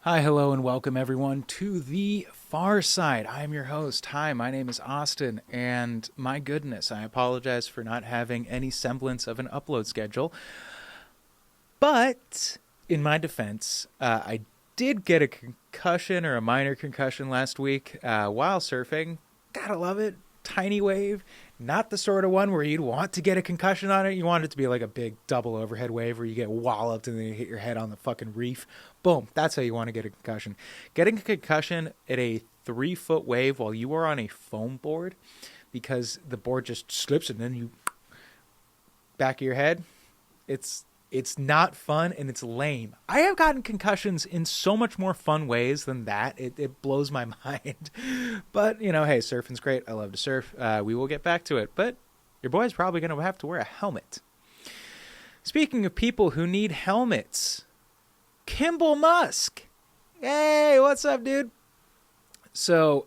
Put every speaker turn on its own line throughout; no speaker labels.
Hi, hello, and welcome everyone to The Far Side. I'm your host. Hi, my name is Austin, and my goodness, I apologize for not having any semblance of an upload schedule. But, in my defense, I did get a concussion or a minor concussion last week while surfing. Gotta love it. Tiny wave. Not the sort of one where you'd want to get a concussion on it. You want it to be like a big double overhead wave where you get walloped and then you hit your head on the fucking reef. Boom. That's how you want to get a concussion. Getting a concussion at a 3-foot wave while you are on a foam board because the board just slips and then you back of your head. It's not fun and it's lame. I have gotten concussions in so much more fun ways than that. It blows my mind. But, you know, hey, surfing's great. I love to surf. We will get back to it. But your boy's probably going to have to wear a helmet. Speaking of people who need helmets, Kimble Musk. Hey, what's up, dude? So,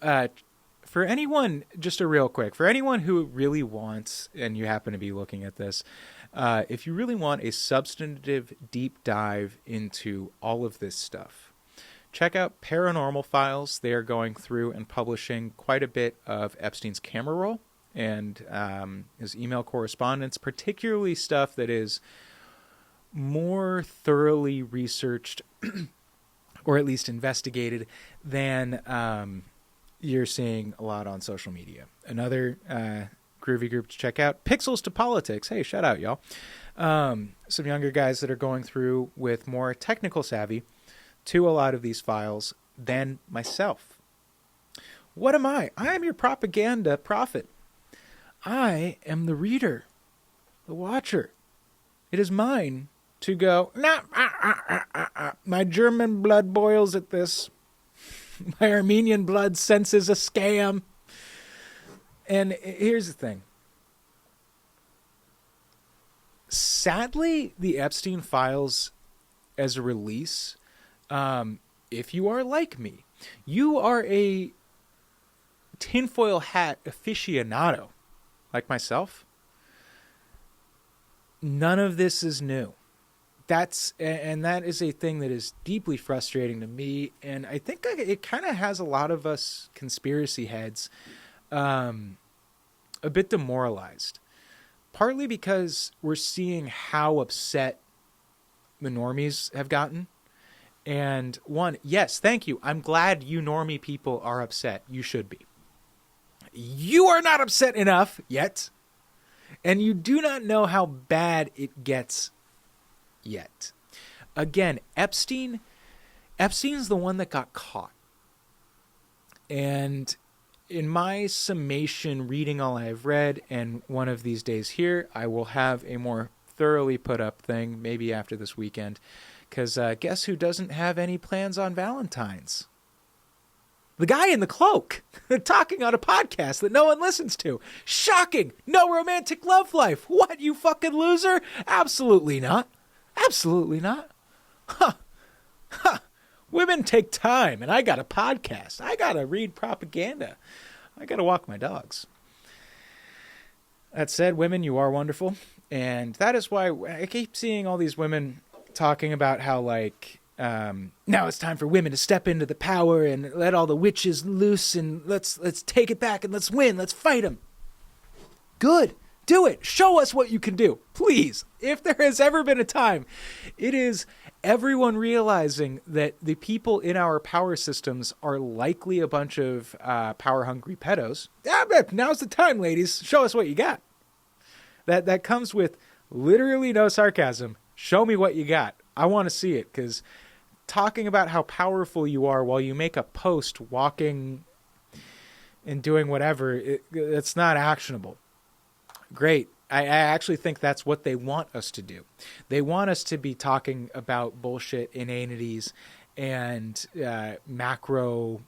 for anyone, just a real quick, for anyone who really wants, and you happen to be looking at this, if you really want a substantive deep dive into all of this stuff, check out Paranormal Files. They are going through and publishing quite a bit of Epstein's camera roll and his email correspondence, particularly stuff that is more thoroughly researched or at least investigated than you're seeing a lot on social media. Another groovy group to check out, Pixels to Politics. Hey, shout out, y'all. Some younger guys that are going through with more technical savvy to a lot of these files than myself. What am I? I am your propaganda prophet. I am the reader, the watcher. It is mine to go, nah, my German blood boils at this. My Armenian blood senses a scam. And here's the thing. Sadly, the Epstein files as a release, if you are like me, you are a tinfoil hat aficionado, like myself. None of this is new. That is a thing that is deeply frustrating to me, and I think it kind of has a lot of us conspiracy heads a bit demoralized, partly because we're seeing how upset the normies have gotten. And one, yes, thank you. I'm glad you normie people are upset. You should be. You are not upset enough yet, and you do not know how bad it gets yet. Again, Epstein's the one that got caught. And in my summation, reading all I've read, and one of these days here, I will have a more thoroughly put up thing, maybe after this weekend, because guess who doesn't have any plans on Valentine's? The guy in the cloak, talking on a podcast that no one listens to. Shocking! No romantic love life! What, you fucking loser? Absolutely not. Absolutely not. Huh. Huh. Women take time, and I got a podcast. I got to read propaganda. I got to walk my dogs. That said, women, you are wonderful. And that is why I keep seeing all these women talking about how, like, now it's time for women to step into the power and let all the witches loose and let's take it back and let's win. Let's fight them. Good. Do it. Show us what you can do. Please. If there has ever been a time, it is everyone realizing that the people in our power systems are likely a bunch of power-hungry pedos. Now's the time, ladies. Show us what you got. That comes with literally no sarcasm. Show me what you got. I want to see it, because talking about how powerful you are while you make a post walking and doing whatever, it's not actionable. Great. I actually think that's what they want us to do. They want us to be talking about bullshit inanities and macro,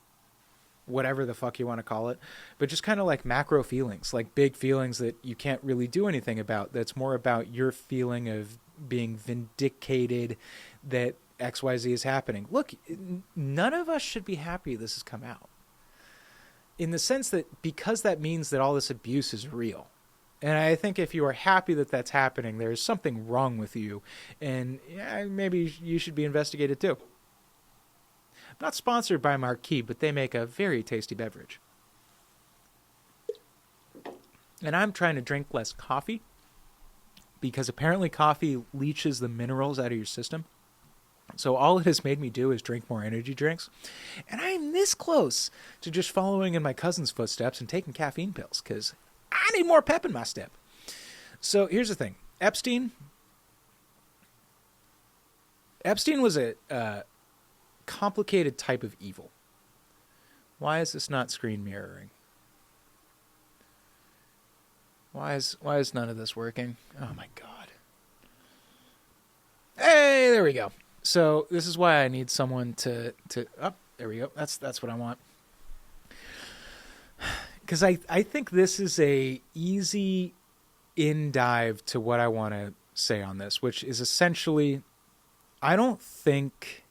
whatever the fuck you want to call it, but just kind of like macro feelings, like big feelings that you can't really do anything about. That's more about your feeling of being vindicated that XYZ is happening. Look, none of us should be happy this has come out, in the sense that because that means that all this abuse is real. And I think if you are happy that that's happening, there is something wrong with you. And maybe you should be investigated too. Not sponsored by Marquis, but they make a very tasty beverage. And I'm trying to drink less coffee because apparently coffee leaches the minerals out of your system. So all it has made me do is drink more energy drinks. And I'm this close to just following in my cousin's footsteps and taking caffeine pills because I need more pep in my step. So here's the thing. Epstein was a complicated type of evil. Why is this not screen mirroring? Why is none of this working? Oh my God. Hey, there we go. So this is why I need someone to there we go. That's what I want. Because I think this is a easy in dive to what I want to say on this, which is essentially, I don't think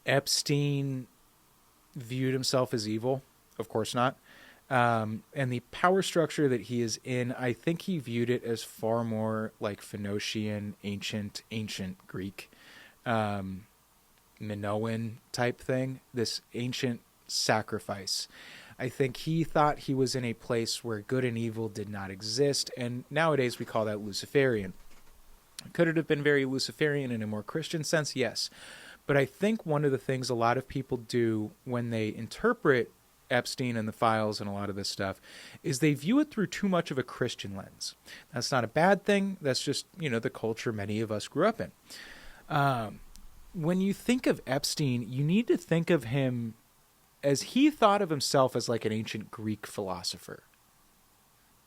Epstein viewed himself as evil. Of course not. And the power structure that he is in, I think he viewed it as far more like Phoenician, ancient Greek, Minoan type thing, this ancient sacrifice. I think he thought he was in a place where good and evil did not exist, and nowadays we call that Luciferian. Could it have been very Luciferian in a more Christian sense? Yes. But I think one of the things a lot of people do when they interpret Epstein and the files and a lot of this stuff is they view it through too much of a Christian lens. That's not a bad thing. That's just, the culture many of us grew up in. When you think of Epstein, you need to think of him as he thought of himself as like an ancient Greek philosopher.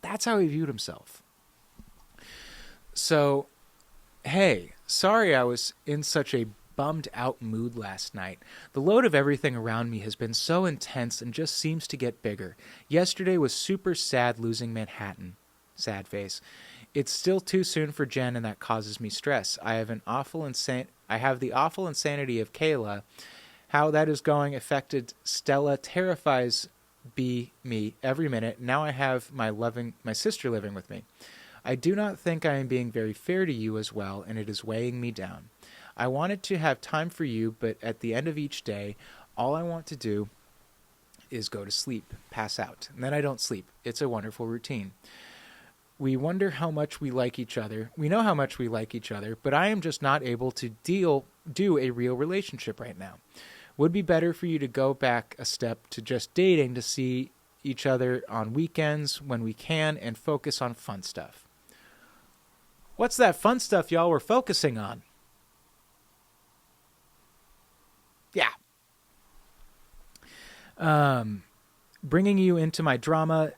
That's how he viewed himself. So, hey, sorry I was in such a bummed out mood last night. The load of everything around me has been so intense and just seems to get bigger. Yesterday was super sad losing Manhattan. Sad face. It's still too soon for Jen, and that causes me stress. I have the awful insanity of Kayla. How that is going affected Stella terrifies me every minute. Now I have my sister living with me. I do not think I am being very fair to you as well, and it is weighing me down. I wanted to have time for you, but at the end of each day, all I want to do is go to sleep, pass out, and then I don't sleep. It's a wonderful routine. We wonder how much we like each other. We know how much we like each other, but I am just not able to do a real relationship right now. Would be better for you to go back a step to just dating to see each other on weekends when we can and focus on fun stuff. What's that fun stuff y'all were focusing on? Yeah. Bringing you into my drama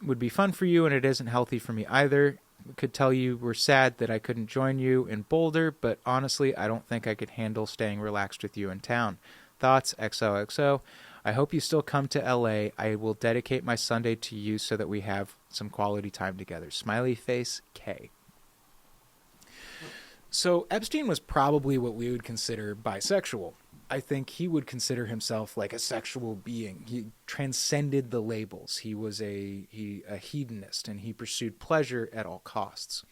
would be fun for you, and it isn't healthy for me either. Could tell you we're sad that I couldn't join you in Boulder, but honestly, I don't think I could handle staying relaxed with you in town. Thoughts, XOXO. I hope you still come to LA. I will dedicate my Sunday to you so that we have some quality time together. Smiley face, K. So Epstein was probably what we would consider bisexual. I think he would consider himself like a sexual being. He transcended the labels. He was a hedonist, and he pursued pleasure at all costs.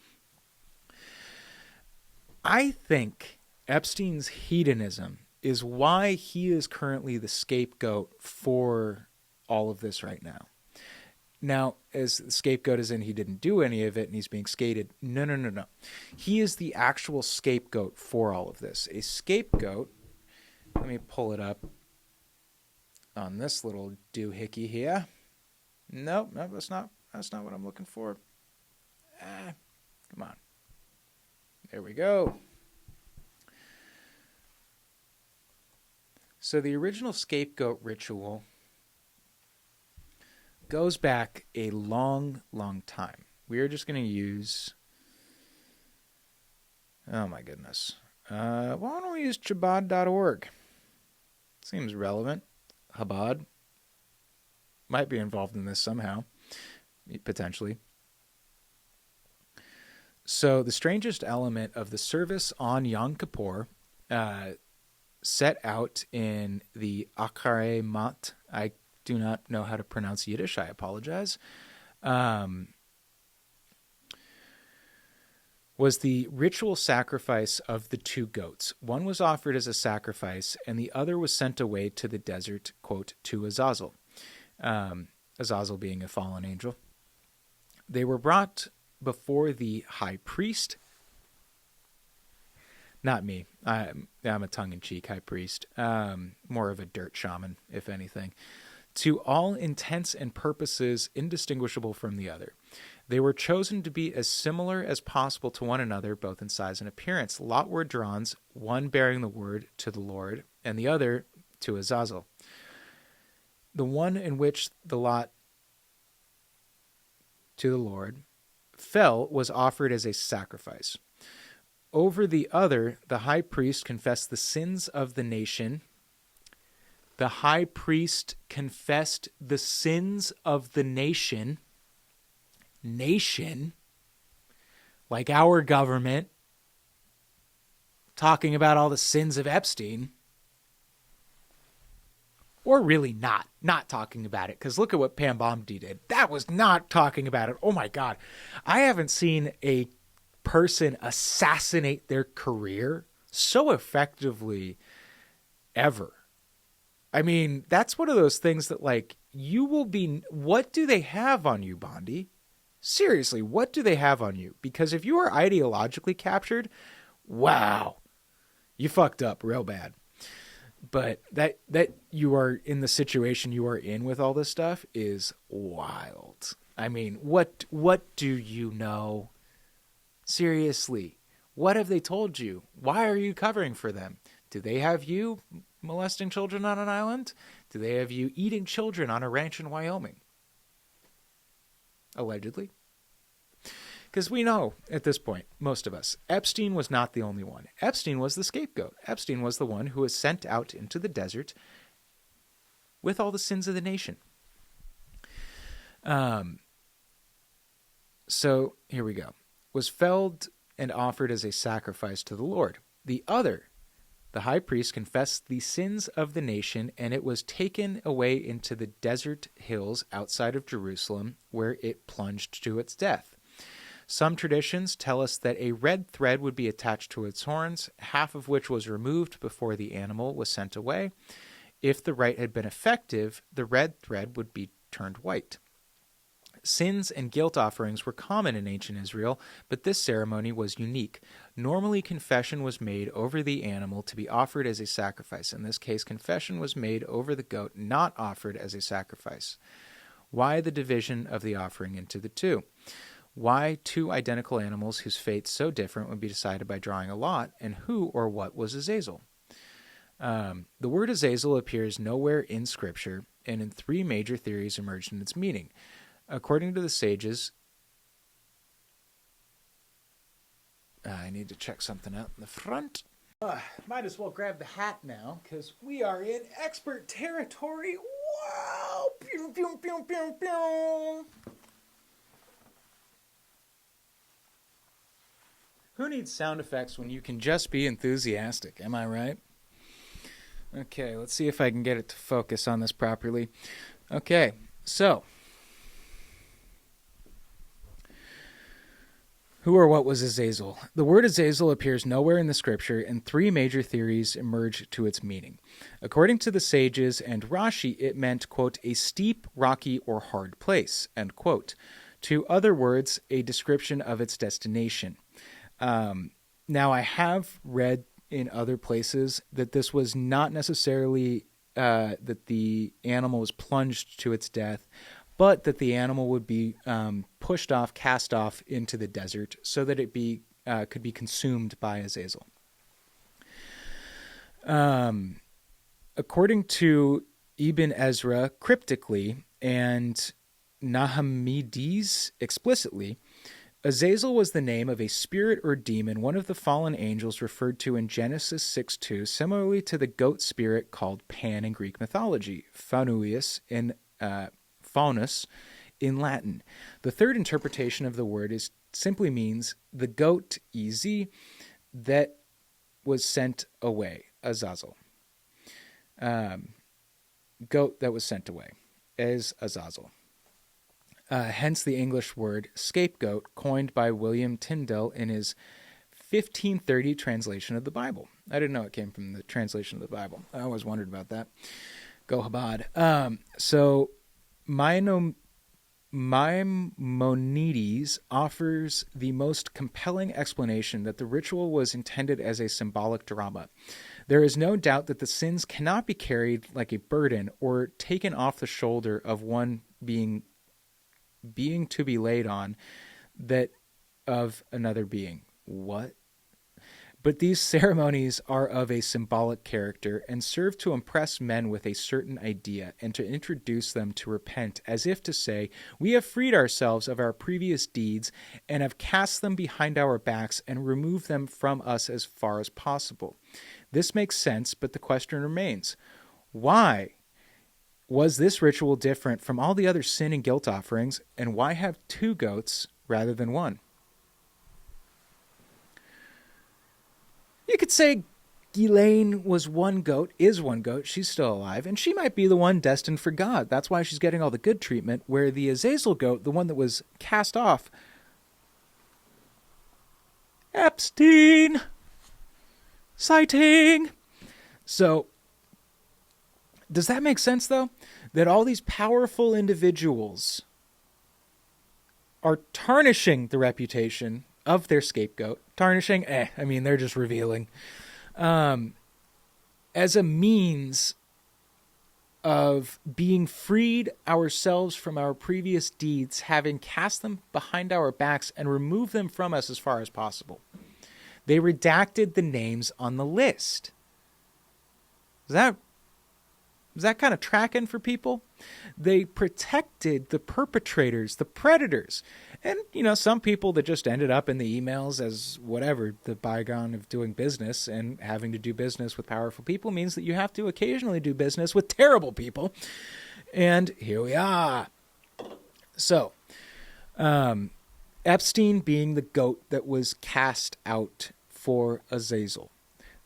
I think Epstein's hedonism is why he is currently the scapegoat for all of this right now. Now, as the scapegoat is in, he didn't do any of it and he's being skated. No. He is the actual scapegoat for all of this. A scapegoat, let me pull it up on this little doohickey here. Nope, that's not what I'm looking for. Come on. There we go. So the original scapegoat ritual goes back a long, long time. We are just going to use... Oh, my goodness. Why don't we use Chabad.org? Seems relevant. Chabad might be involved in this somehow, potentially. So the strangest element of the service on Yom Kippur set out in the Akharei Mat. I do not know how to pronounce Yiddish. I apologize. was the ritual sacrifice of the two goats. One was offered as a sacrifice, and the other was sent away to the desert, quote, to Azazel. Azazel being a fallen angel. They were brought before the high priest. Not me. I'm a tongue-in-cheek high priest. More of a dirt shaman, if anything. To all intents and purposes indistinguishable from the other. They were chosen to be as similar as possible to one another, both in size and appearance. Lot were drawn, one bearing the word to the Lord, and the other to Azazel. The one in which the lot to the Lord fell was offered as a sacrifice. Over the other, the high priest confessed the sins of the nation. The high priest confessed the sins of the nation. Nation, like our government, talking about all the sins of Epstein. Or really not talking about it, because look at what Pam Bondi did. That was not talking about it. Oh my God. I haven't seen a person assassinate their career so effectively ever. I mean, that's one of those things that, like, you will be... What do they have on you, Bondi? Seriously, what do they have on you? Because if you are ideologically captured, wow, you fucked up real bad. But that you are in the situation you are in with all this stuff is wild. I mean, what do you know? Seriously, what have they told you? Why are you covering for them? Do they have you molesting children on an island? Do they have you eating children on a ranch in Wyoming? Allegedly. Because we know, at this point, most of us, Epstein was not the only one. Epstein was the scapegoat. Epstein was the one who was sent out into the desert with all the sins of the nation. So, here we go. Was felled and offered as a sacrifice to the Lord. The other, the high priest, confessed the sins of the nation, and it was taken away into the desert hills outside of Jerusalem, where it plunged to its death. Some traditions tell us that a red thread would be attached to its horns, half of which was removed before the animal was sent away. If the rite had been effective, the red thread would be turned white. Sins and guilt offerings were common in ancient Israel, but this ceremony was unique. Normally, confession was made over the animal to be offered as a sacrifice. In this case, confession was made over the goat, not offered as a sacrifice. Why the division of the offering into the two? Why two identical animals whose fates so different would be decided by drawing a lot, and who or what was Azazel? The word Azazel appears nowhere in Scripture, and in three major theories emerged in its meaning. According to the sages, I need to check something out in the front. Might as well grab the hat now, because we are in expert territory. Wow! Pew, pew, pew, pew, pew. Who needs sound effects when you can just be enthusiastic? Am I right? Okay, let's see if I can get it to focus on this properly. Okay, so... Who or what was Azazel? The word Azazel appears nowhere in the scripture, and three major theories emerge to its meaning. According to the sages and Rashi, it meant, quote, a steep, rocky, or hard place, end quote. To other words, a description of its destination. Now, I have read in other places that this was not necessarily that the animal was plunged to its death, but that the animal would be pushed off, cast off into the desert so that it could be consumed by Azazel. According to Ibn Ezra cryptically and Nahmides explicitly, Azazel was the name of a spirit or demon, one of the fallen angels referred to in Genesis 6:2, similarly to the goat spirit called Pan in Greek mythology, Faunus in Latin. The third interpretation of the word simply means the goat, easy, that was sent away, Azazel. Goat that was sent away, as Azazel. hence the English word scapegoat, coined by William Tyndale in his 1530 translation of the Bible. I didn't know it came from the translation of the Bible. I always wondered about that. Go Chabad. So Maimonides offers the most compelling explanation that the ritual was intended as a symbolic drama. There is no doubt that the sins cannot be carried like a burden or taken off the shoulder of one being to be laid on that of another being. What? But these ceremonies are of a symbolic character and serve to impress men with a certain idea and to introduce them to repent, as if to say, we have freed ourselves of our previous deeds and have cast them behind our backs and removed them from us as far as possible. This makes sense, but the question remains, why was this ritual different from all the other sin and guilt offerings, and why have 2 goats rather than 1? You could say Ghislaine was 1 goat, is 1 goat, she's still alive, and she might be the one destined for God. That's why she's getting all the good treatment, where the Azazel goat, the one that was cast off, Epstein! Sighting! So, does that make sense, though? That all these powerful individuals are tarnishing the reputation of their scapegoat. Tarnishing, I mean, they're just revealing. As a means of being freed ourselves from our previous deeds, having cast them behind our backs and removed them from us as far as possible. They redacted the names on the list. Is that kind of tracking for people? They protected the perpetrators, the predators. And, some people that just ended up in the emails as whatever, the bygone of doing business, and having to do business with powerful people means that you have to occasionally do business with terrible people. And here we are. So, Epstein being the goat that was cast out for Azazel.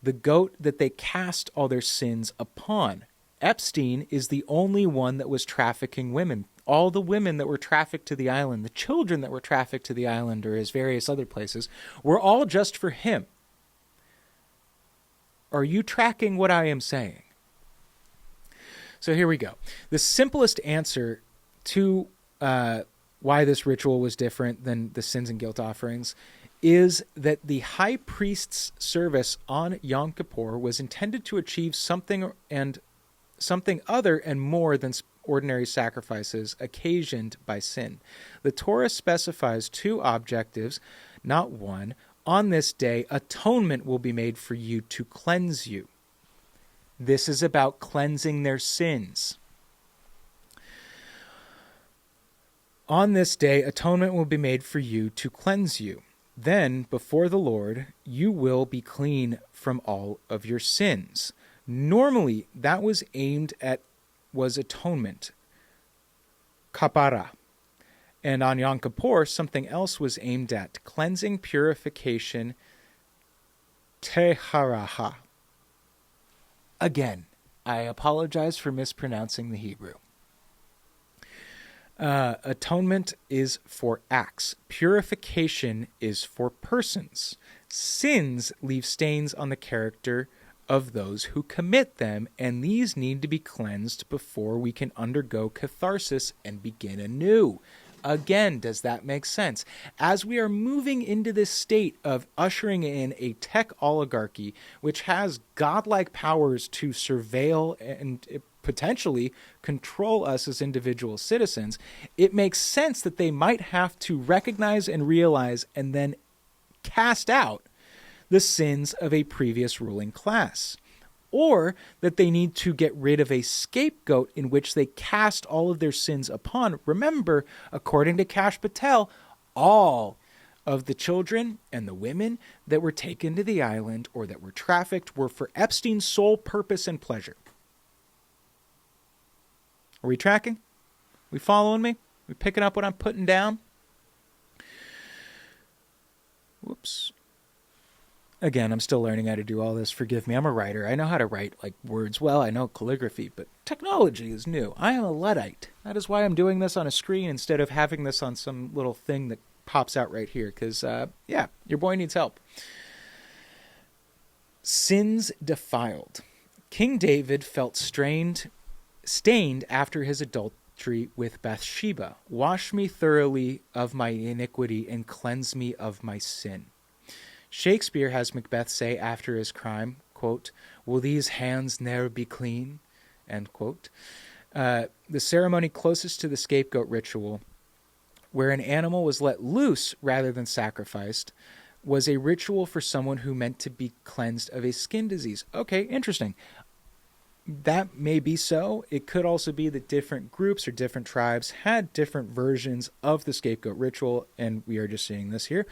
The goat that they cast all their sins upon. Epstein is the only one that was trafficking women. All the women that were trafficked to the island, the children that were trafficked to the island or his various other places, were all just for him. Are you tracking what I am saying? So here we go. The simplest answer to why this ritual was different than the sins and guilt offerings is that the high priest's service on Yom Kippur was intended to achieve something other and more than ordinary sacrifices occasioned by sin. The Torah specifies 2 objectives, not 1. On this day, atonement will be made for you to cleanse you. This is about cleansing their sins. On this day, atonement will be made for you to cleanse you. Then, before the Lord, you will be clean from all of your sins. Normally, that was atonement, kapara. And on Yom Kippur, something else was aimed at, cleansing, purification, teharaha. Again, I apologize for mispronouncing the Hebrew. Atonement is for acts. Purification is for persons. Sins leave stains on the character of those who commit them, and these need to be cleansed before we can undergo catharsis and begin anew. Again, does that make sense? As we are moving into this state of ushering in a tech oligarchy, which has godlike powers to surveil and potentially control us as individual citizens, it makes sense that they might have to recognize and realize and then cast out the sins of a previous ruling class. Or that they need to get rid of a scapegoat in which they cast all of their sins upon. Remember, according to Kash Patel, all of the children and the women that were taken to the island or that were trafficked were for Epstein's sole purpose and pleasure. Are we tracking? We following me? We picking up what I'm putting down? Whoops. Again, I'm still learning how to do all this. Forgive me. I'm a writer. I know how to write like words well. I know calligraphy, but technology is new. I am a Luddite. That is why I'm doing this on a screen instead of having this on some little thing that pops out right here. Because, yeah, your boy needs help. Sins defiled. King David felt stained after his adultery with Bathsheba. Wash me thoroughly of my iniquity and cleanse me of my sin. Shakespeare has Macbeth say after his crime, quote, will these hands ne'er be clean? End quote. The ceremony closest to the scapegoat ritual, where an animal was let loose rather than sacrificed, was a ritual for someone who meant to be cleansed of a skin disease. Okay, interesting. That may be so. It could also be that different groups or different tribes had different versions of the scapegoat ritual, and we are just seeing this here,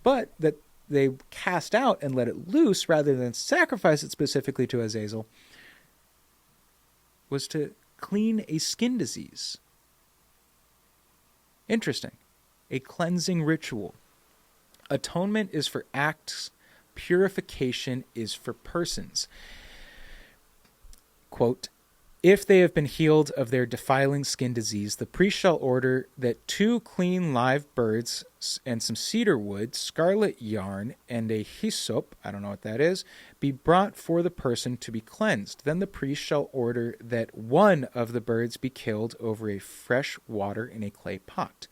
but that they cast out and let it loose rather than sacrifice it specifically to Azazel was to clean a skin disease. Interesting. A cleansing ritual. Atonement is for acts. Purification is for persons. Quote, if they have been healed of their defiling skin disease, the priest shall order that 2 clean live birds and some cedar wood, scarlet yarn, and a hyssop, I don't know what that is, be brought for the person to be cleansed. Then the priest shall order that 1 of the birds be killed over a fresh water in a clay pot.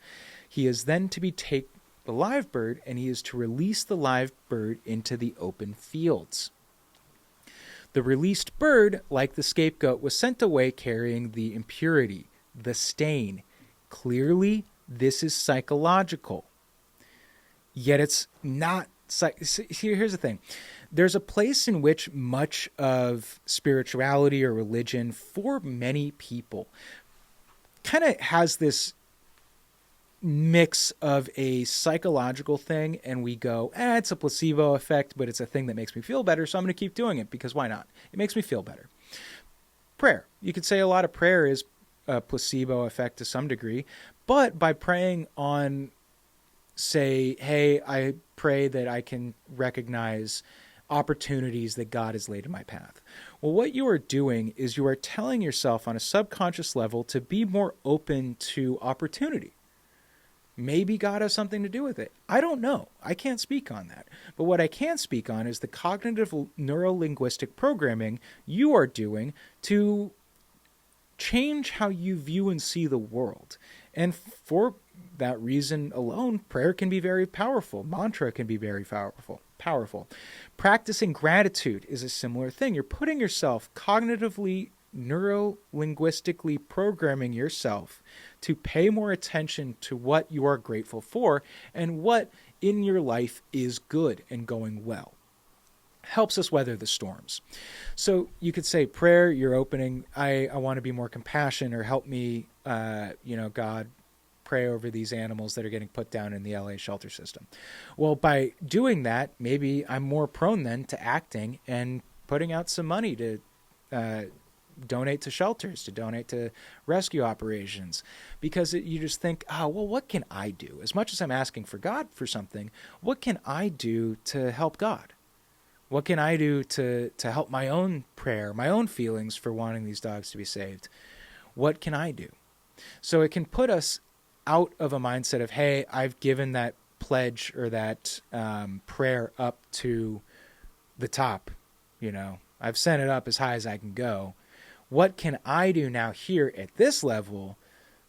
He is then to take the live bird, and he is to release the live bird into the open fields. The released bird, like the scapegoat, was sent away carrying the impurity, the stain. Clearly, this is psychological. Yet it's not. Here's the thing. There's a place in which much of spirituality or religion, for many people, kind of has this mix of a psychological thing, and we go, it's a placebo effect, but it's a thing that makes me feel better, so I'm going to keep doing it because why not? It makes me feel better. Prayer. You could say a lot of prayer is a placebo effect to some degree, but by praying on, say, hey, I pray that I can recognize opportunities that God has laid in my path. Well, what you are doing is you are telling yourself on a subconscious level to be more open to opportunity. Maybe God has something to do with it. I don't know. I can't speak on that. But what I can speak on is the cognitive neuro-linguistic programming you are doing to change how you view and see the world. And for that reason alone, prayer can be very powerful. Mantra can be very powerful. Practicing gratitude is a similar thing. You're putting yourself cognitively, neuro-linguistically programming yourself to pay more attention to what you are grateful for and what in your life is good and going well. Helps us weather the storms. So you could say prayer, you're opening, I want to be more compassionate, or help me, God, pray over these animals that are getting put down in the LA shelter system. Well, by doing that, maybe I'm more prone then to acting and putting out some money to donate to shelters, to donate to rescue operations, because you just think, what can I do? As much as I'm asking for God for something, what can I do to help God? What can I do to help my own prayer, my own feelings for wanting these dogs to be saved? What can I do? So it can put us out of a mindset of, hey, I've given that pledge or that prayer up to the top, I've sent it up as high as I can go. What can I do now here at this level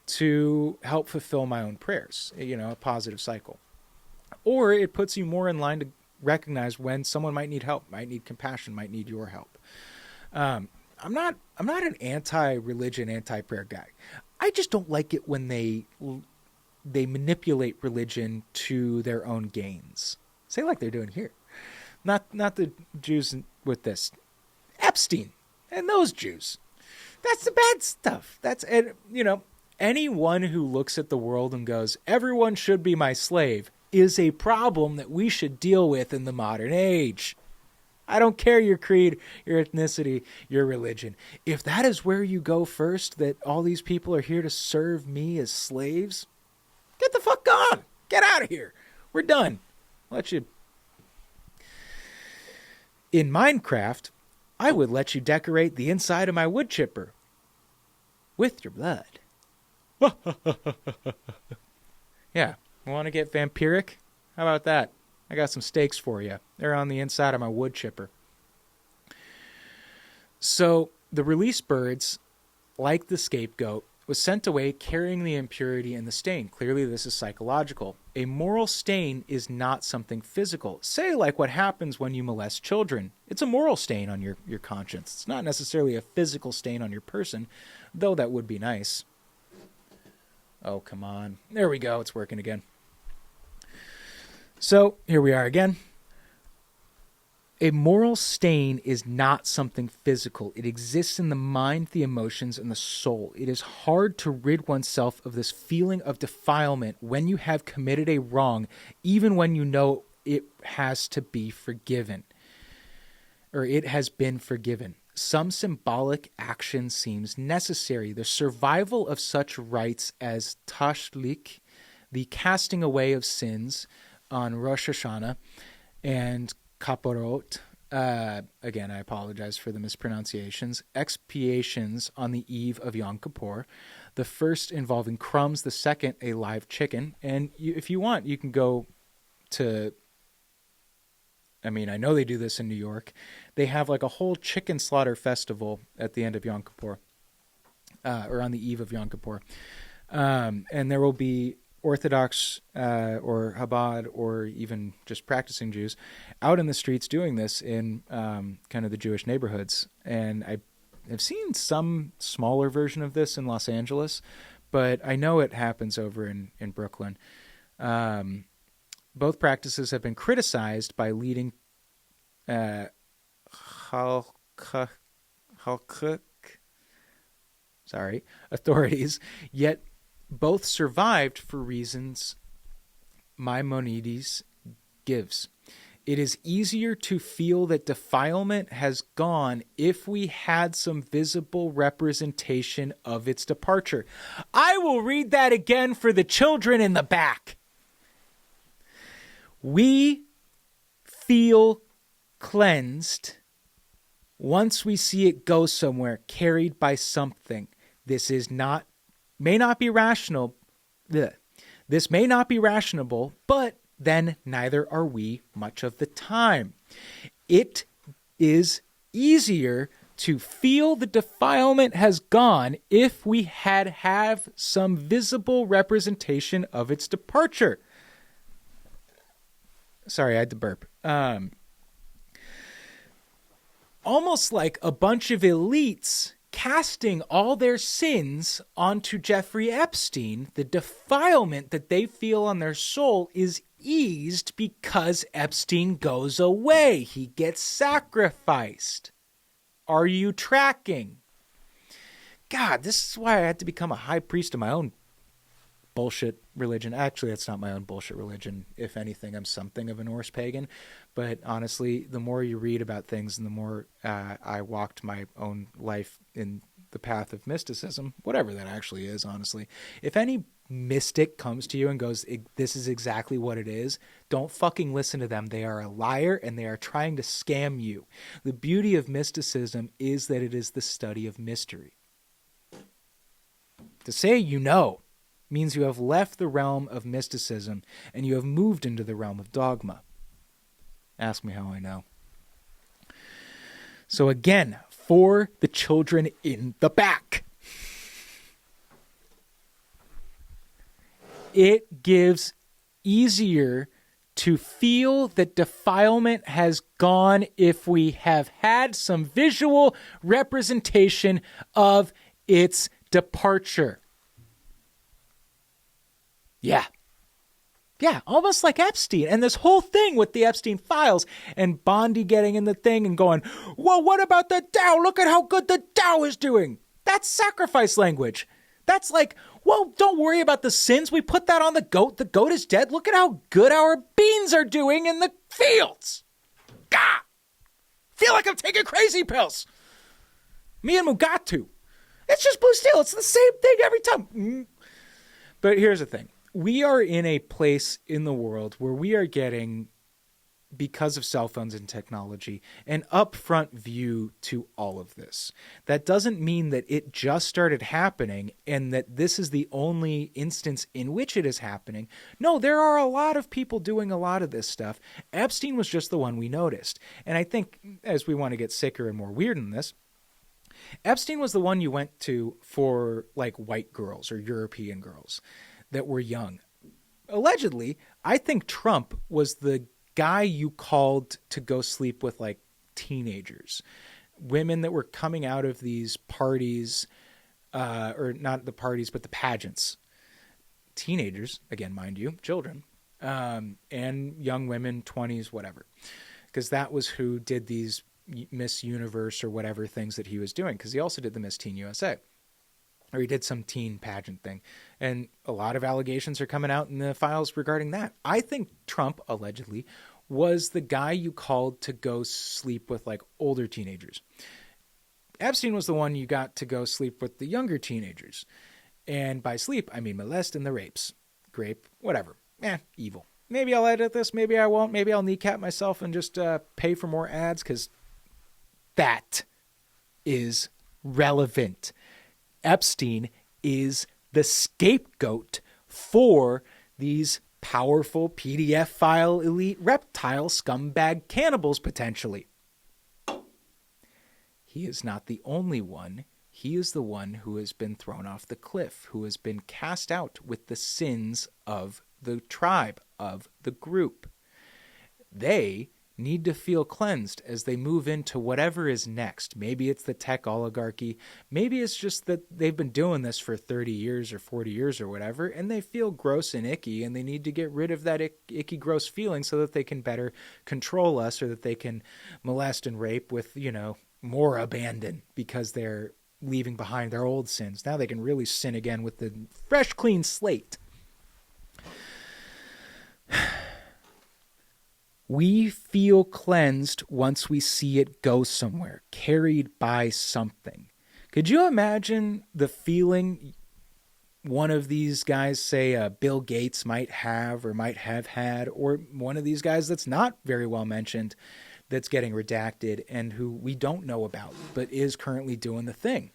to help fulfill my own prayers? A positive cycle. Or it puts you more in line to recognize when someone might need help, might need compassion, might need your help. I'm not an anti-religion, anti-prayer guy. I just don't like it when they manipulate religion to their own gains. Say like they're doing here. Not the Jews with this. Epstein and those Jews. That's the bad stuff. Anyone who looks at the world and goes, everyone should be my slave, is a problem that we should deal with in the modern age. I don't care your creed, your ethnicity, your religion. If that is where you go first, that all these people are here to serve me as slaves, get the fuck on. Get out of here. We're done. In Minecraft, I would let you decorate the inside of my wood chipper with your blood. Yeah, want to get vampiric? How about that? I got some stakes for you. They're on the inside of my wood chipper. So the released birds, like the scapegoat, was sent away carrying the impurity and the stain. Clearly this is psychological. A moral stain is not something physical. Say like what happens when you molest children. It's a moral stain on your conscience. It's not necessarily a physical stain on your person, though that would be nice. Oh, come on. There we go. It's working again. So here we are again. A moral stain is not something physical. It exists in the mind, the emotions, and the soul. It is hard to rid oneself of this feeling of defilement when you have committed a wrong, even when you know it has to be forgiven, or it has been forgiven. Some symbolic action seems necessary. The survival of such rites as Tashlik, the casting away of sins on Rosh Hashanah, and Kaparot, again, I apologize for the mispronunciations, expiations on the eve of Yom Kippur, the first involving crumbs, the second a live chicken. And if you want, you can go to, I know they do this in New York. They have like a whole chicken slaughter festival at the end of Yom Kippur, or on the eve of Yom Kippur. And there will be Orthodox or Chabad or even just practicing Jews out in the streets doing this in kind of the Jewish neighborhoods. And I have seen some smaller version of this in Los Angeles, but I know it happens over in Brooklyn. Both practices have been criticized by leading authorities, yet both survived for reasons Maimonides gives. It is easier to feel that defilement has gone if we had some visible representation of its departure. I will read that again for the children in the back. We feel cleansed once we see it go somewhere, carried by something. This may not be rational. This may not be rationable, but then neither are we much of the time. It is easier to feel the defilement has gone if we have some visible representation of its departure. Sorry, I had to burp. Almost like a bunch of elites casting all their sins onto Jeffrey Epstein. The defilement that they feel on their soul is eased because Epstein goes away. He gets sacrificed. Are you tracking? God, this is why I had to become a high priest of my own bullshit religion. Actually, that's not my own bullshit religion. If anything, I'm something of a Norse pagan. But honestly, the more you read about things and the more I walked my own life in the path of mysticism, whatever that actually is, honestly. If any mystic comes to you and goes, this is exactly what it is, don't fucking listen to them. They are a liar and they are trying to scam you. The beauty of mysticism is that it is the study of mystery. To say you know means you have left the realm of mysticism and you have moved into the realm of dogma. Ask me how I know. So again, for the children in the back, it gives easier to feel that defilement has gone if we have had some visual representation of its departure. Yeah, almost like Epstein. And this whole thing with the Epstein files and Bondi getting in the thing and going, well, what about the Tao? Look at how good the Tao is doing. That's sacrifice language. That's like, well, don't worry about the sins. We put that on the goat. The goat is dead. Look at how good our beans are doing in the fields. Gah! Feel like I'm taking crazy pills. Me and Mugatu. It's just blue steel. It's the same thing every time. But here's the thing. We are in a place in the world where we are getting because of cell phones and technology, an upfront view to all of this. That doesn't mean that it just started happening and that this is the only instance in which it is happening. No, there are a lot of people doing a lot of this stuff. Epstein was just the one we noticed. And I think, as we want to get sicker and more weird in this, Epstein was the one you went to for like white girls or European girls that were young. Allegedly, I think Trump was the guy you called to go sleep with like teenagers, women that were coming out of these parties, or not the parties, but the pageants. Teenagers, again, mind you, children, and young women, 20s, whatever. Because that was who did these Miss Universe or whatever things that he was doing. Because he also did the Miss Teen USA. Or he did some teen pageant thing. And a lot of allegations are coming out in the files regarding that. I think Trump, allegedly, was the guy you called to go sleep with like older teenagers. Epstein was the one you got to go sleep with the younger teenagers. And by sleep, I mean molest and the rapes. Grape, whatever. Evil. Maybe I'll edit this, maybe I won't. Maybe I'll kneecap myself and just pay for more ads, because that is relevant. Epstein is the scapegoat for these powerful PDF file elite reptile scumbag cannibals, potentially. He is not the only one. He is the one who has been thrown off the cliff, who has been cast out with the sins of the tribe, of the group. They need to feel cleansed as they move into whatever is next. Maybe it's the tech oligarchy. Maybe it's just that they've been doing this for 30 years or 40 years or whatever, and they feel gross and icky, and they need to get rid of that icky, gross feeling so that they can better control us, or that they can molest and rape with, more abandon, because they're leaving behind their old sins. Now they can really sin again with the fresh, clean slate. We feel cleansed once we see it go somewhere, carried by something. Could you imagine the feeling one of these guys, say Bill Gates, might have or might have had, or one of these guys that's not very well mentioned, that's getting redacted and who we don't know about, but is currently doing the thing?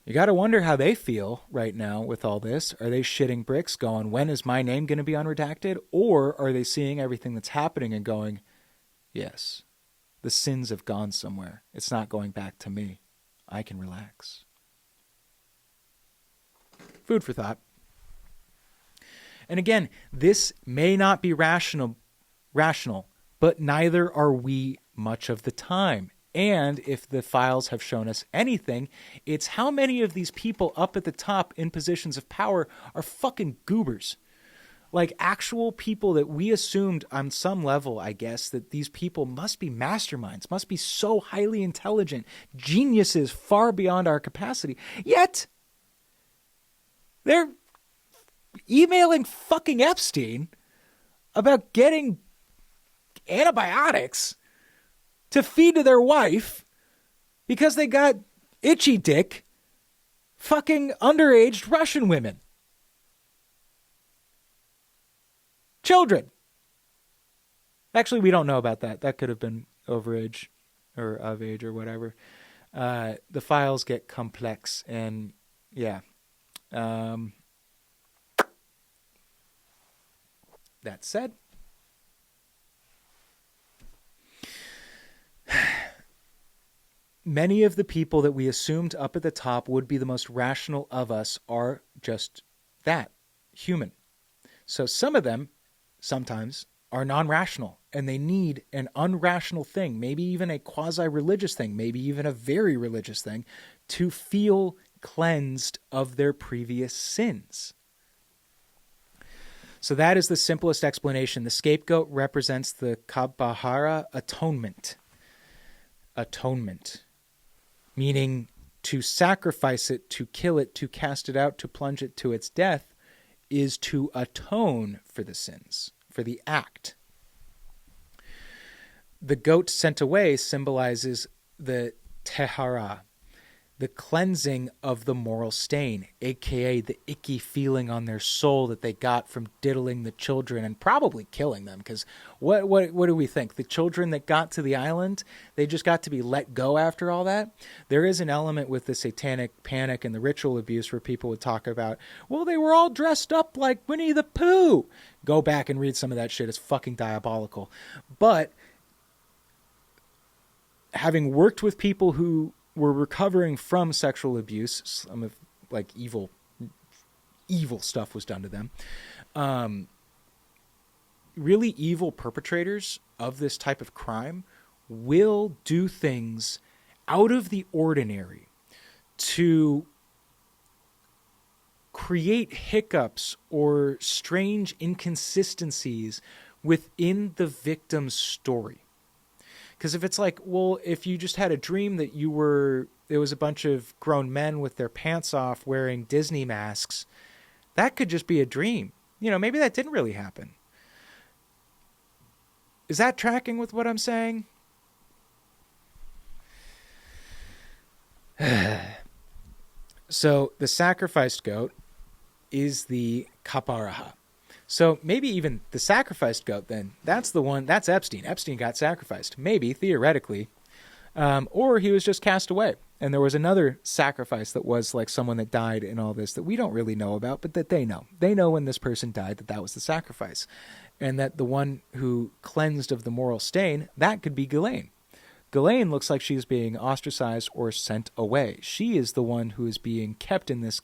You got to wonder how they feel right now with all this. Are they shitting bricks going, when is my name going to be unredacted? Or are they seeing everything that's happening and going, yes, the sins have gone somewhere. It's not going back to me. I can relax. Food for thought. And again, this may not be rational, but neither are we much of the time. And if the files have shown us anything, it's how many of these people up at the top in positions of power are fucking goobers. Like actual people that we assumed on some level, I guess, that these people must be masterminds, must be so highly intelligent, geniuses far beyond our capacity. Yet, they're emailing fucking Epstein about getting antibiotics to feed to their wife because they got itchy dick fucking underage Russian women. Children. Actually, we don't know about that. That could have been overage or of age or whatever. The files get complex, and yeah. That said, many of the people that we assumed up at the top would be the most rational of us are just that, human. So some of them sometimes are non-rational, and they need an unrational thing, maybe even a quasi-religious thing, maybe even a very religious thing, to feel cleansed of their previous sins. So that is the simplest explanation. The scapegoat represents the Kabahara atonement. Atonement. Meaning to sacrifice it, to kill it, to cast it out, to plunge it to its death, is to atone for the sins, for the act. The goat sent away symbolizes the Tehara. the cleansing of the moral stain, aka the icky feeling on their soul that they got from diddling the children and probably killing them. Because what do we think? The children that got to the island, they just got to be let go after all that? There is an element with the satanic panic and the ritual abuse where people would talk about, well, they were all dressed up like Winnie the Pooh. Go back and read some of that shit. It's fucking diabolical. But having worked with people who were recovering from sexual abuse, some of like evil stuff was done to them. Really evil perpetrators of this type of crime will do things out of the ordinary to create hiccups or strange inconsistencies within the victim's story. Because if it's like, well, if you just had a dream that there was a bunch of grown men with their pants off wearing Disney masks, that could just be a dream. Maybe that didn't really happen. Is that tracking with what I'm saying? So the sacrificed goat is the kaparaha. So maybe even the sacrificed goat then, that's Epstein. Epstein got sacrificed, maybe, theoretically. Or he was just cast away. And there was another sacrifice that was like someone that died in all this that we don't really know about, but that they know. They know when this person died that was the sacrifice. And that the one who cleansed of the moral stain, that could be Ghislaine. Ghislaine looks like she's being ostracized or sent away. She is the one who is being kept in this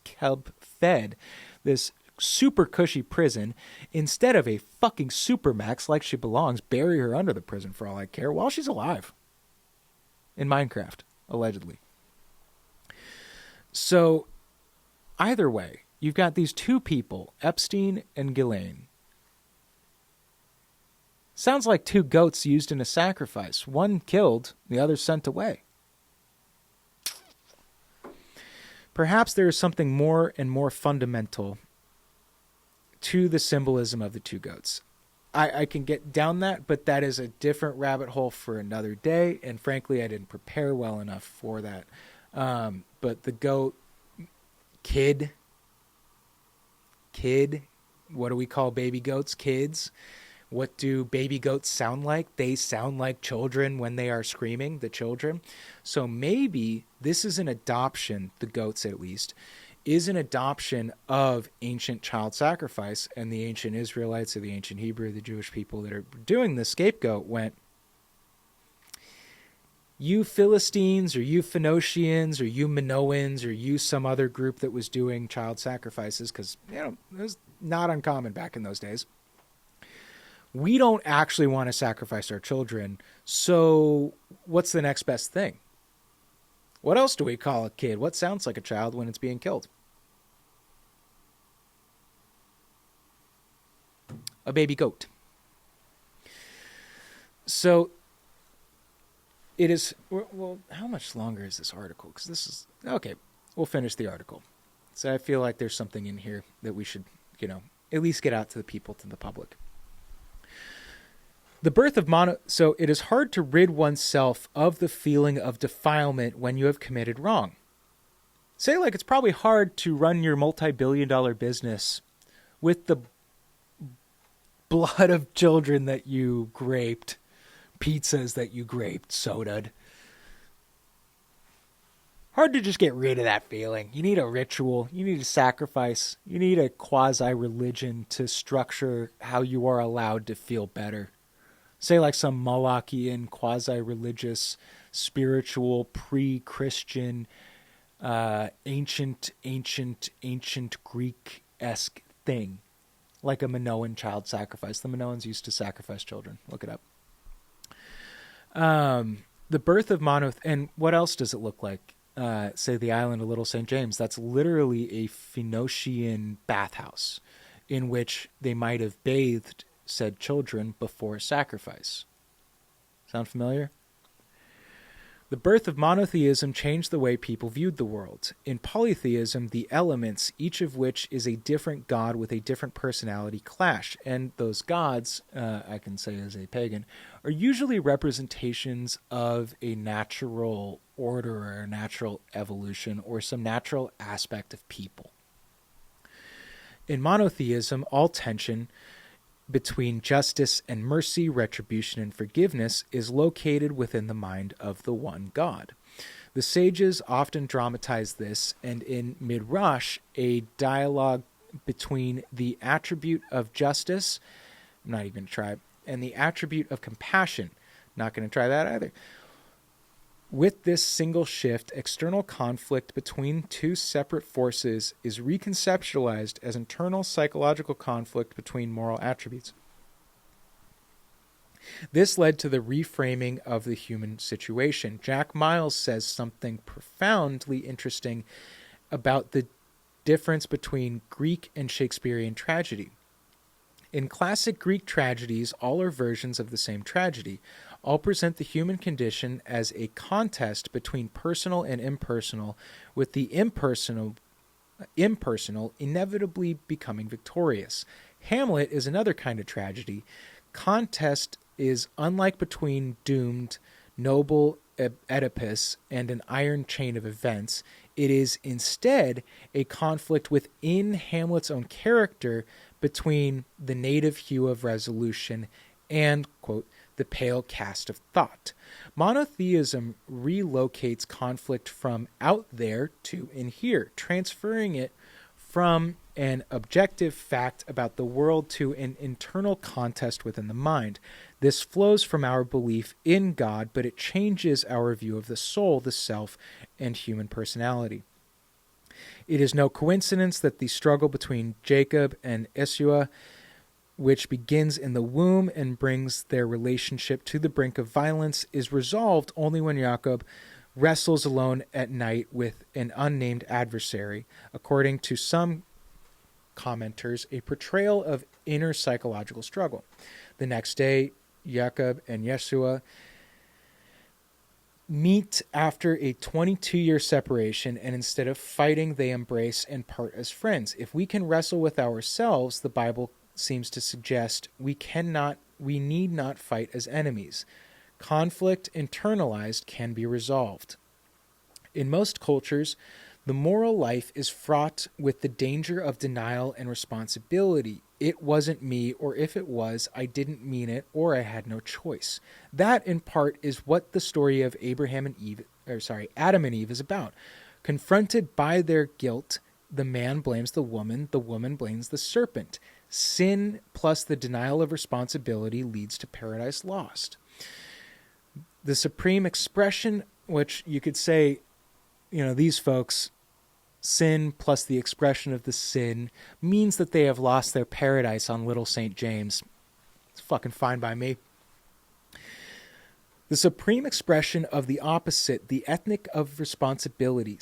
fed, this super cushy prison, instead of a fucking supermax like she belongs. Bury her under the prison for all I care while she's alive. In Minecraft, allegedly. So, either way, you've got these two people, Epstein and Ghislaine. Sounds like two goats used in a sacrifice. One killed, the other sent away. Perhaps there is something more and more fundamental to the symbolism of the two goats. I can get down that, but that is a different rabbit hole for another day, and frankly, I didn't prepare well enough for that. But the goat, kid, what do we call baby goats? Kids. What do baby goats sound like? They sound like children when they are screaming, the children. So maybe this is an adoption, the goats at least, is an adoption of ancient child sacrifice, and the ancient Israelites or the ancient Hebrew, the Jewish people that are doing the scapegoat went, you Philistines or you Phoenicians or you Minoans or you some other group that was doing child sacrifices, because it was not uncommon back in those days. We don't actually want to sacrifice our children, so what's the next best thing? What else do we call a kid? What sounds like a child when it's being killed? A baby goat. So it is, well, how much longer is this article? Because this is, okay, we'll finish the article. So I feel like there's something in here that we should, at least get out to the people, to the public. The birth of so it is hard to rid oneself of the feeling of defilement when you have committed wrong. Say like it's probably hard to run your multi-billion-dollar business with the blood of children that you graped, pizzas that you graped, sodaed. Hard to just get rid of that feeling. You need a ritual. You need a sacrifice. You need a quasi-religion to structure how you are allowed to feel better. Say like some Malachian, quasi-religious, spiritual, pre-Christian, ancient Greek-esque thing. Like a Minoan child sacrifice. The Minoans used to sacrifice children. Look it up. The birth of and what else does it look like? Say the island of Little St. James. That's literally a Phoenician bathhouse in which they might have bathed said children before sacrifice. Sound familiar? The birth of monotheism changed the way people viewed the world. In polytheism, the elements, each of which is a different god with a different personality, clash, and those gods, I can say as a pagan, are usually representations of a natural order or a natural evolution or some natural aspect of people. In monotheism, all tension between justice and mercy, retribution and forgiveness is located within the mind of the one God. The sages often dramatize this, and in Midrash, a dialogue between the attribute of justice, I'm not even going to try it, and the attribute of compassion, not going to try that either. With this single shift, external conflict between two separate forces is reconceptualized as internal psychological conflict between moral attributes. This led to the reframing of the human situation. Jack Miles says something profoundly interesting about the difference between Greek and Shakespearean tragedy. In classic Greek tragedies, all are versions of the same tragedy. All present the human condition as a contest between personal and impersonal, with the impersonal inevitably becoming victorious. Hamlet is another kind of tragedy. Contest is unlike between doomed, noble Oedipus and an iron chain of events. It is instead a conflict within Hamlet's own character between the native hue of resolution and, quote, the pale cast of thought. Monotheism relocates conflict from out there to in here, transferring it from an objective fact about the world to an internal contest within the mind. This flows from our belief in God, but it changes our view of the soul, the self, and human personality. It is no coincidence that the struggle between Jacob and Esau, which begins in the womb and brings their relationship to the brink of violence, is resolved only when Jacob wrestles alone at night with an unnamed adversary. According to some commenters, a portrayal of inner psychological struggle. The next day, Jacob and Yeshua meet after a 22-year separation, and instead of fighting, they embrace and part as friends. If we can wrestle with ourselves, the Bible seems to suggest we need not fight as enemies. Conflict internalized can be resolved. In most cultures, the moral life is fraught with the danger of denial and responsibility. It wasn't me, or if it was, I didn't mean it, or I had no choice. That, in part, is what the story of Adam and Eve is about. Confronted by their guilt, the man blames the woman blames the serpent. Sin plus the denial of responsibility leads to paradise lost. The supreme expression, which you could say, these folks, sin plus the expression of the sin, means that they have lost their paradise on Little St. James. It's fucking fine by me. The supreme expression of the opposite, the ethic of responsibility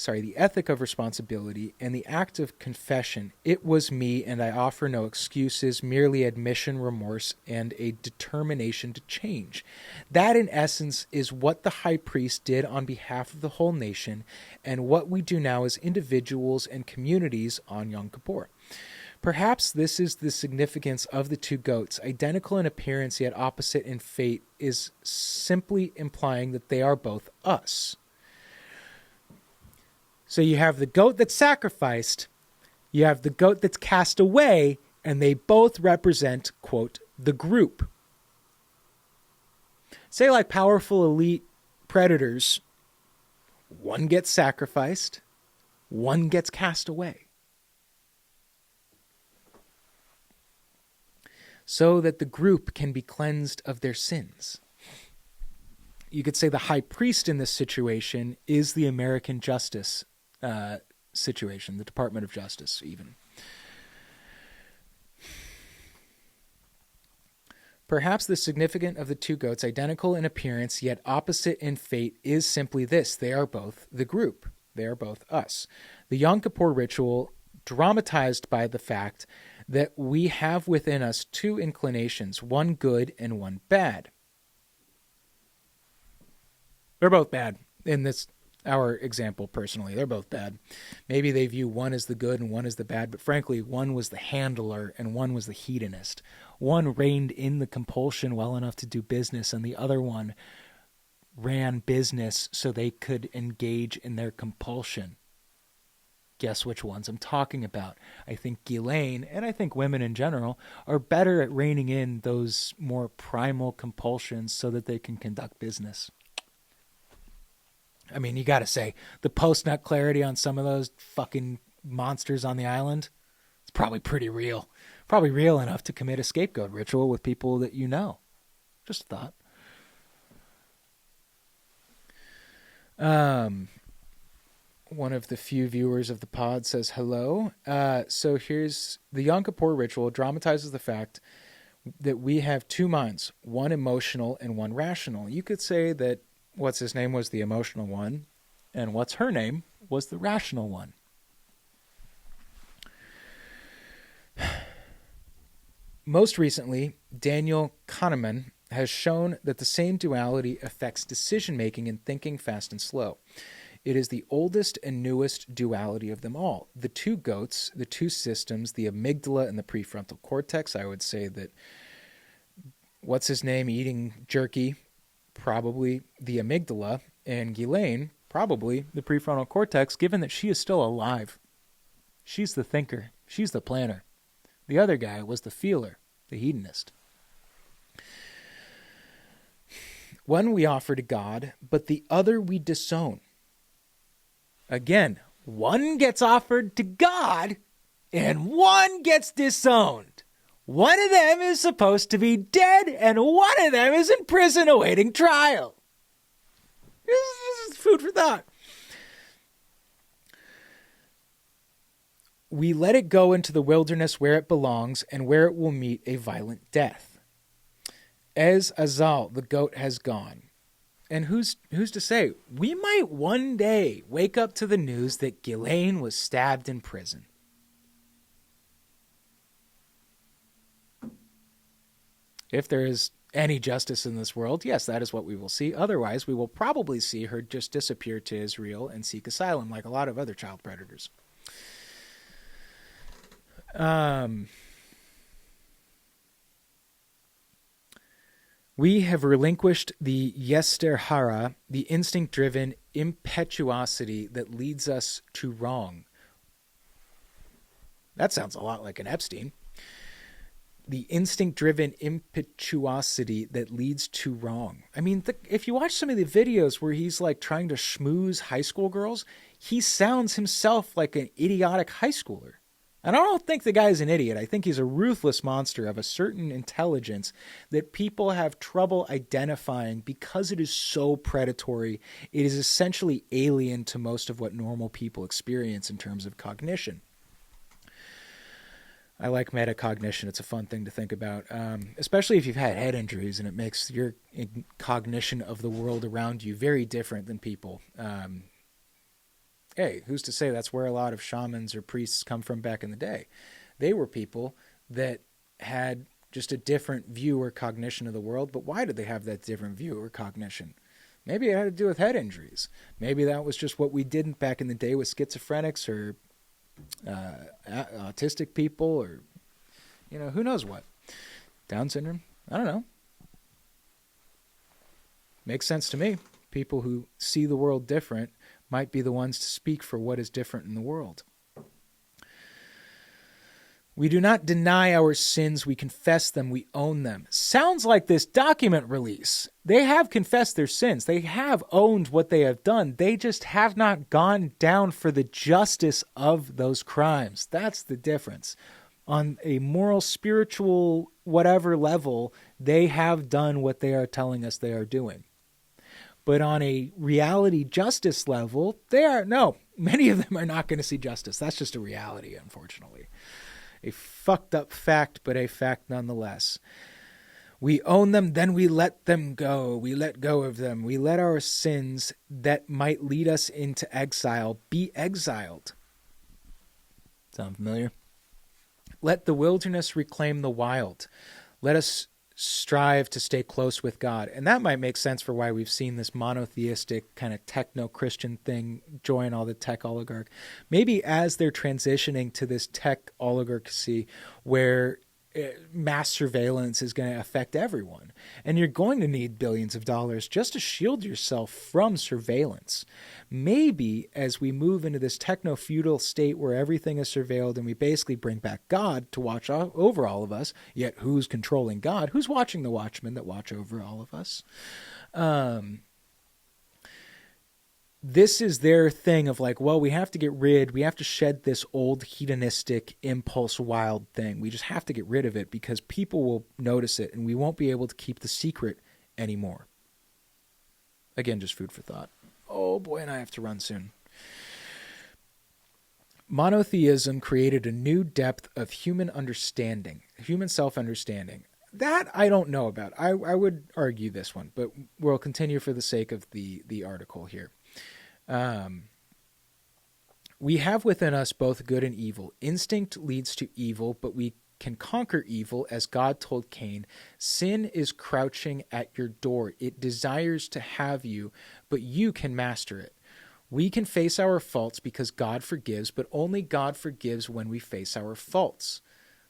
and the act of confession. It was me, and I offer no excuses, merely admission, remorse, and a determination to change. That, in essence, is what the high priest did on behalf of the whole nation, and what we do now as individuals and communities on Yom Kippur. Perhaps this is the significance of the two goats. Identical in appearance yet opposite in fate is simply implying that they are both us. So you have the goat that's sacrificed, you have the goat that's cast away, and they both represent, quote, the group. Say like powerful elite predators, one gets sacrificed, one gets cast away. So that the group can be cleansed of their sins. You could say the high priest in this situation is the American justice situation, the Department of Justice even. Perhaps the significance of the two goats, identical in appearance yet opposite in fate, is simply this: they are both the group. They are both us. The Yom Kippur ritual, dramatized by the fact that we have within us two inclinations, one good and one bad. They're both bad. in this, our example personally, they're both bad. Maybe they view one as the good and one as the bad, but frankly, one was the handler and one was the hedonist. One reined in the compulsion well enough to do business, and the other one ran business so they could engage in their compulsion. Guess which ones I'm talking about. I think Ghislaine, and I think women in general, are better at reining in those more primal compulsions so that they can conduct business. I mean, you got to say, the post-nut clarity on some of those fucking monsters on the island, it's probably pretty real. Probably real enough to commit a scapegoat ritual with people that you know. Just a thought. One of the few viewers of the pod says hello. So here's the Yom Kippur ritual dramatizes the fact that we have two minds, one emotional and one rational. You could say that what's his name was the emotional one, and what's her name was the rational one. Most recently, Daniel Kahneman has shown that the same duality affects decision-making and thinking fast and slow. It is the oldest and newest duality of them all. The two goats, the two systems, the amygdala and the prefrontal cortex, I would say that what's his name eating jerky, probably the amygdala, and Ghislaine, probably the prefrontal cortex, given that she is still alive. She's the thinker. She's the planner. The other guy was the feeler, the hedonist. One we offer to God, but the other we disown. Again, one gets offered to God, and one gets disowned. One of them is supposed to be dead, and one of them is in prison awaiting trial. This is food for thought. We let it go into the wilderness where it belongs and where it will meet a violent death. As Azal, the goat, has gone. And who's to say? We might one day wake up to the news that Ghislaine was stabbed in prison. If there is any justice in this world, yes, that is what we will see. Otherwise, we will probably see her just disappear to Israel and seek asylum like a lot of other child predators. We have relinquished the yester hara, the instinct-driven impetuosity that leads us to wrong. That sounds a lot like an Epstein. The instinct-driven impetuosity that leads to wrong. I mean, if you watch some of the videos where he's like trying to schmooze high school girls, he sounds himself like an idiotic high schooler. And I don't think the guy's an idiot. I think he's a ruthless monster of a certain intelligence that people have trouble identifying because it is so predatory. It is essentially alien to most of what normal people experience in terms of cognition. I like metacognition. It's a fun thing to think about, especially if you've had head injuries, and it makes your cognition of the world around you very different than people. Hey, who's to say that's where a lot of shamans or priests come from back in the day? They were people that had just a different view or cognition of the world, but why did they have that different view or cognition? Maybe it had to do with head injuries. Maybe that was just what we did back in the day with schizophrenics or autistic people or, who knows what. Down syndrome? I don't know. Makes sense to me. People who see the world different might be the ones to speak for what is different in the world. We do not deny our sins, we confess them, we own them. Sounds like this document release. They have confessed their sins. They have owned what they have done. They just have not gone down for the justice of those crimes. That's the difference. On a moral, spiritual, whatever level, they have done what they are telling us they are doing. But on a reality justice level, many of them are not going to see justice. That's just a reality, unfortunately. A fucked up fact, but a fact nonetheless. We own them, then we let them go. We let go of them. We let our sins that might lead us into exile be exiled. Sound familiar? Let the wilderness reclaim the wild. Let us strive to stay close with God. And that might make sense for why we've seen this monotheistic kind of techno-Christian thing join all the tech oligarch. Maybe as they're transitioning to this tech oligarchy where mass surveillance is going to affect everyone, and you're going to need billions of dollars just to shield yourself from surveillance. Maybe as we move into this techno-feudal state where everything is surveilled and we basically bring back God to watch over all of us, yet who's controlling God? Who's watching the watchmen that watch over all of us? This is their thing of like, well, we have to shed this old hedonistic impulse wild thing. We just have to get rid of it because people will notice it and we won't be able to keep the secret anymore. Again, just food for thought. Oh boy, and I have to run soon. Monotheism created a new depth of human understanding, human self-understanding. That I don't know about. I would argue this one, but we'll continue for the sake of the article here. We have within us both good and evil. Instinct leads to evil, but we can conquer evil. As God told Cain, sin is crouching at your door. It desires to have you, but you can master it. We can face our faults because God forgives, but only God forgives when we face our faults.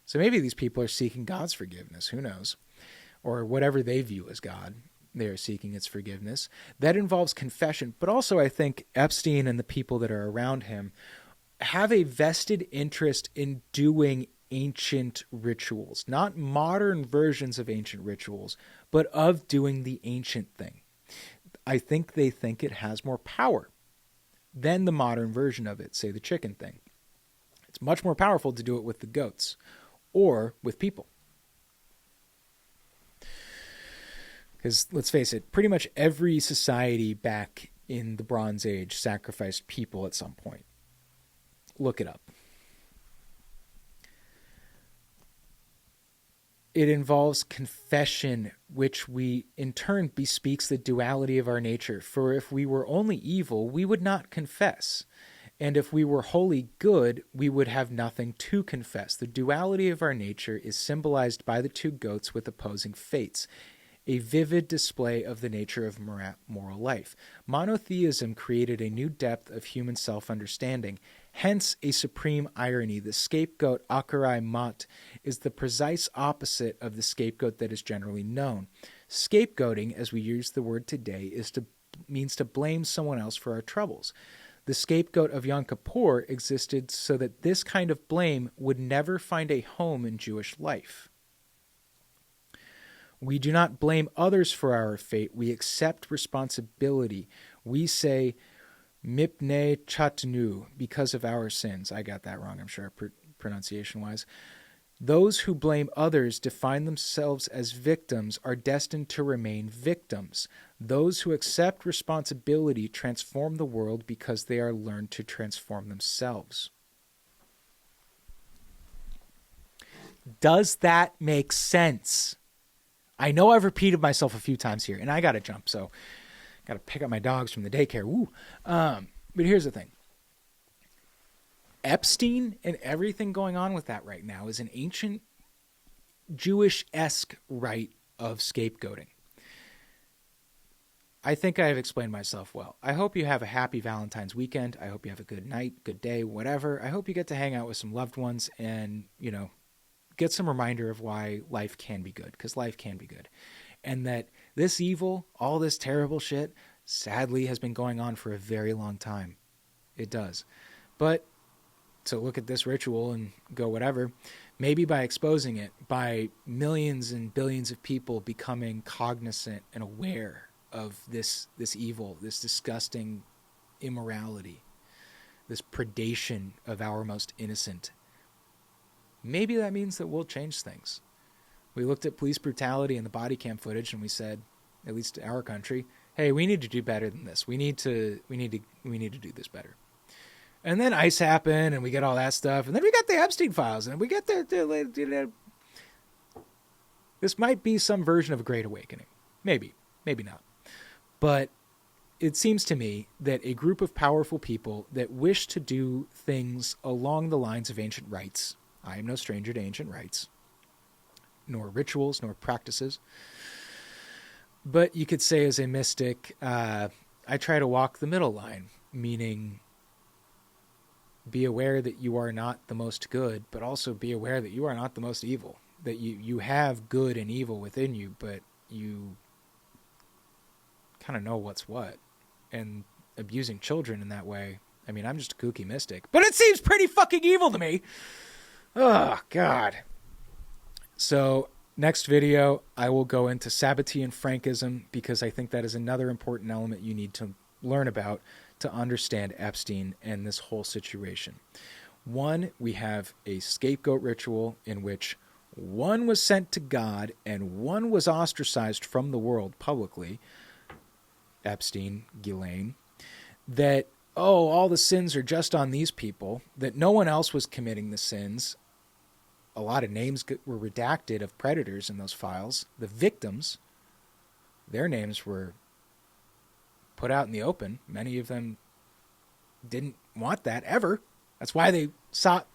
So maybe these people are seeking God's forgiveness. Who knows? Or whatever they view as God. They are seeking its forgiveness. That involves confession. But also I think Epstein and the people that are around him have a vested interest in doing ancient rituals. Not modern versions of ancient rituals, but of doing the ancient thing. I think they think it has more power than the modern version of it, say the chicken thing. It's much more powerful to do it with the goats or with people. Because let's face it, pretty much every society back in the Bronze Age sacrificed people at some point. Look it up. It involves confession, which in turn bespeaks the duality of our nature. For if we were only evil, we would not confess. And if we were wholly good, we would have nothing to confess. The duality of our nature is symbolized by the two goats with opposing fates, a vivid display of the nature of moral life. Monotheism created a new depth of human self-understanding, hence a supreme irony. The scapegoat Akarai Mat is the precise opposite of the scapegoat that is generally known. Scapegoating, as we use the word today, means to blame someone else for our troubles. The scapegoat of Yom Kippur existed so that this kind of blame would never find a home in Jewish life. We do not blame others for our fate. We accept responsibility. We say, mipnei chatnu, because of our sins. I got that wrong, I'm sure, pronunciation-wise. Those who blame others, define themselves as victims, are destined to remain victims. Those who accept responsibility transform the world because they are learned to transform themselves. Does that make sense? I know I've repeated myself a few times here, and I got to jump, so got to pick up my dogs from the daycare. Woo. But here's the thing. Epstein and everything going on with that right now is an ancient Jewish-esque rite of scapegoating. I think I have explained myself well. I hope you have a happy Valentine's weekend. I hope you have a good night, good day, whatever. I hope you get to hang out with some loved ones and, get some reminder of why life can be good, because life can be good. And that this evil, all this terrible shit, sadly has been going on for a very long time. It does. But to look at this ritual and go whatever, maybe by exposing it, by millions and billions of people becoming cognizant and aware of this evil, this disgusting immorality, this predation of our most innocent, maybe that means that we'll change things. We looked at police brutality and the body cam footage and we said, at least our country, hey, we need to do better than this. We need to do this better. And then ICE happened and we get all that stuff. And then we got the Epstein files and we get this might be some version of a Great Awakening. Maybe not. But it seems to me that a group of powerful people that wish to do things along the lines of ancient rites, I am no stranger to ancient rites, nor rituals, nor practices. But you could say as a mystic, I try to walk the middle line, meaning be aware that you are not the most good, but also be aware that you are not the most evil, that you have good and evil within you, but you kind of know what's what. And abusing children in that way, I mean, I'm just a kooky mystic, but it seems pretty fucking evil to me. Oh, God. So next video, I will go into Sabbatean Frankism, because I think that is another important element you need to learn about to understand Epstein and this whole situation. One, we have a scapegoat ritual in which one was sent to God and one was ostracized from the world publicly, Epstein, Ghislaine, that, oh, all the sins are just on these people, that no one else was committing the sins. A lot of names were redacted of predators in those files. The victims, their names were put out in the open. Many of them didn't want that ever. That's why they sought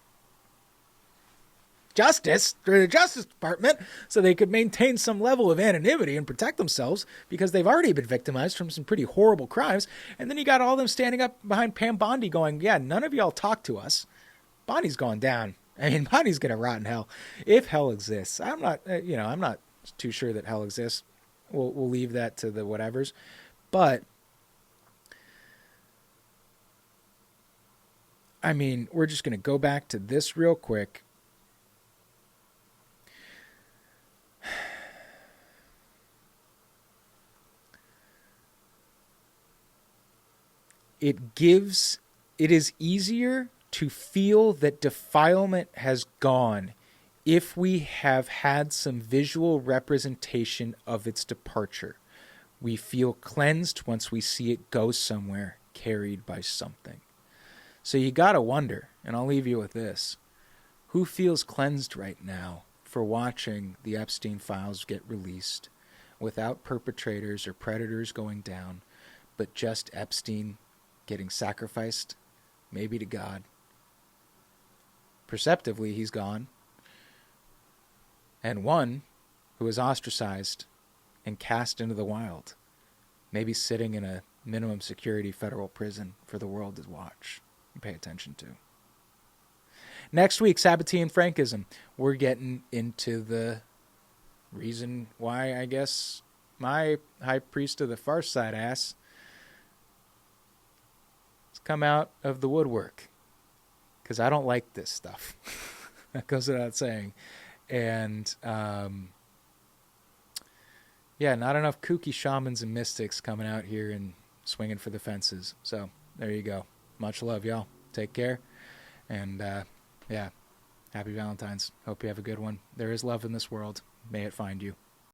justice through the Justice Department, so they could maintain some level of anonymity and protect themselves, because they've already been victimized from some pretty horrible crimes. And then you got all them standing up behind Pam Bondi going, yeah, none of y'all talk to us. Bondi's gone down. I mean, Bondi's going to rot in hell, if hell exists. I'm not too sure that hell exists. We'll leave that to the whatevers. But I mean, we're just going to go back to this real quick. It is easier to feel that defilement has gone if we have had some visual representation of its departure. We feel cleansed once we see it go somewhere, carried by something. So you got to wonder, and I'll leave you with this. Who feels cleansed right now for watching the Epstein files get released without perpetrators or predators going down, but just Epstein getting sacrificed, maybe to God? Perceptively, he's gone. And one who is ostracized and cast into the wild, maybe sitting in a minimum security federal prison for the world to watch and pay attention to. Next week, Sabbatean Frankism. We're getting into the reason why, I guess, my high priest of the far side ass has come out of the woodwork. Because I don't like this stuff. That goes without saying. And, yeah, not enough kooky shamans and mystics coming out here and swinging for the fences. So, there you go. Much love, y'all. Take care. And, yeah, happy Valentine's. Hope you have a good one. There is love in this world. May it find you.